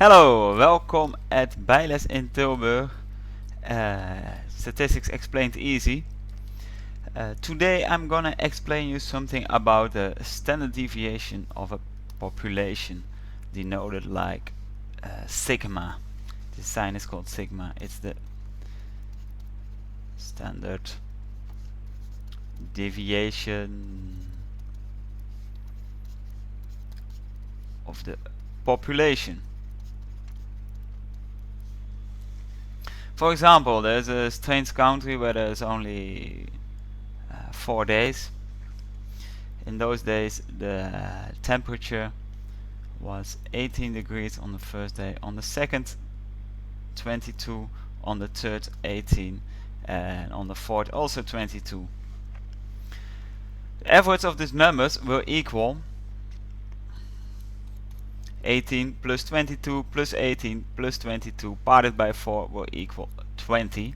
Hello, welcome at Bijles in Tilburg. Statistics explained easy. Today I'm gonna explain you something about the standard deviation of a population, denoted like sigma. This sign is called sigma. It's the standard deviation of the population. For example, there's a strange country where there's only 4 days. In those days the temperature was 18 degrees on the first day, on the second 22, on the third 18, and on the fourth also 22. The average of these numbers will equal 18 plus 22 plus 18 plus 22 parted by 4 will equal 20.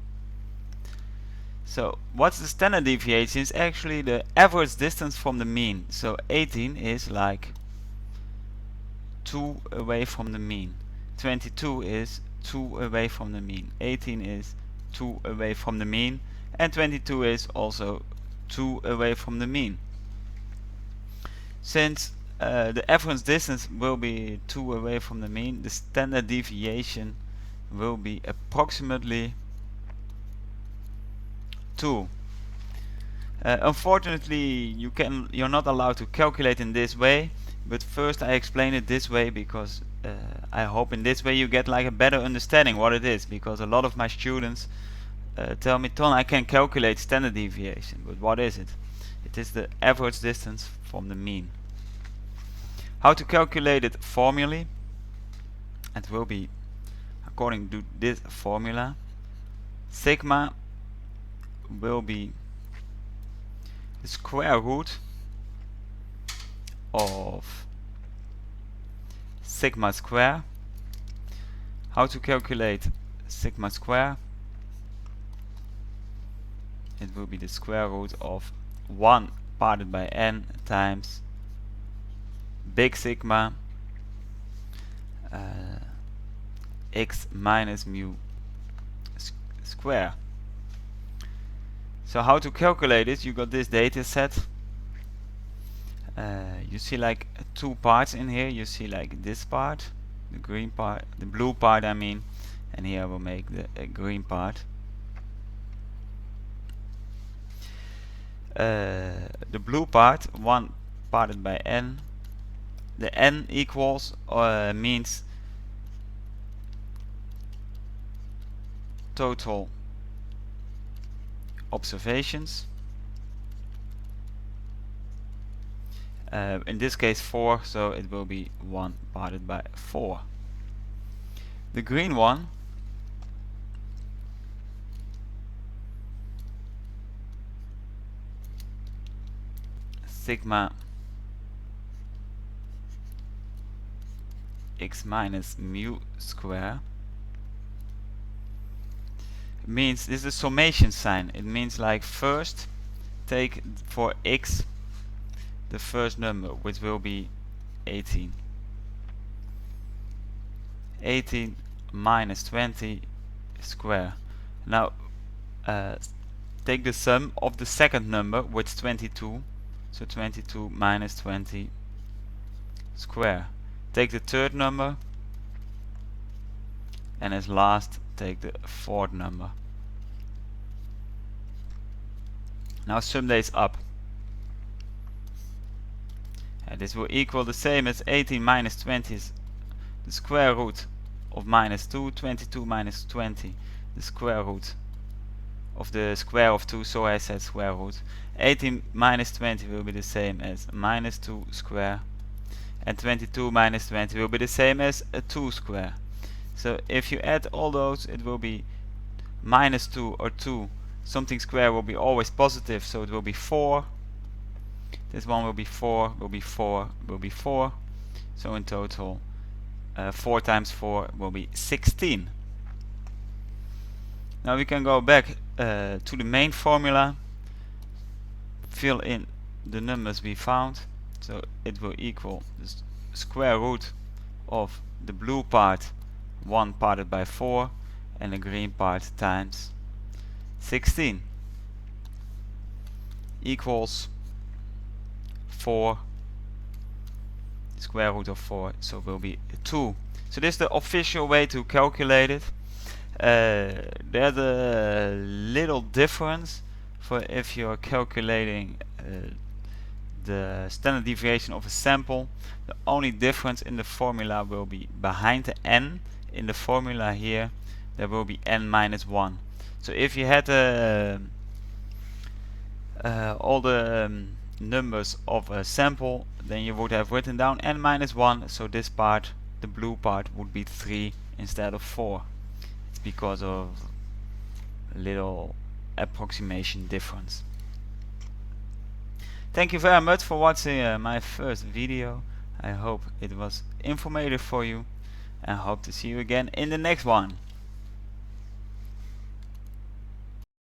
So what's the standard deviation? Is actually the average distance from the mean. So 18 is like 2 away from the mean. 22 is 2 away from the mean. 18 is 2 away from the mean. And 22 is also 2 away from the mean. Since the average distance will be 2 away from the mean, the standard deviation will be approximately 2. Unfortunately, you're not allowed to calculate in this way, but first I explain it this way because I hope in this way you get like a better understanding what it is, because a lot of my students tell me, Ton, I can calculate standard deviation, but what is it? It is the average distance from the mean. How to calculate it formally? It will be according to this formula. Sigma will be the square root of sigma square. How to calculate sigma square? It will be the square root of 1 parted by n times big sigma x minus mu square. So how to calculate it? You got this data set. You see like 2 parts in here. You see like this part, the green part, the blue part I mean, and here I will make the green part. The blue part, 1 parted by n. The n equals means total observations. In this case 4, so it will be 1 parted by 4. The green one sigma x minus mu square means this is a summation sign. It means like first take for x the first number, which will be 18. 18 minus 20 square. Now take the sum of the second number, which is 22. So 22 minus 20 square. Take the third number, and as last take the fourth number. Now sum these up. And this will equal the same as 18 minus 20 is the square root of minus 2, 22 minus 20, the square root of the square of 2, so I said square root. 18 minus 20 will be the same as minus 2 square, and 22 minus 20 will be the same as a 2 square. So if you add all those, it will be minus 2 or 2. Something square will be always positive, so it will be 4. This one will be 4, will be 4, will be 4. So in total 4 times 4 will be 16. Now we can go back to the main formula, fill in the numbers we found. So it will equal the square root of the blue part 1 parted by 4 and the green part times 16 equals 4 square root of 4, so it will be 2. So this is the official way to calculate it. There's a little difference for if you're calculating the standard deviation of a sample. The only difference in the formula will be behind the n in the formula here there will be n minus 1. So if you had all the numbers of a sample, then you would have written down n minus 1, so this part, the blue part, would be 3 instead of 4. It's because of a little approximation difference. Thank you very much for watching my first video. I hope it was informative for you and hope to see you again in the next one.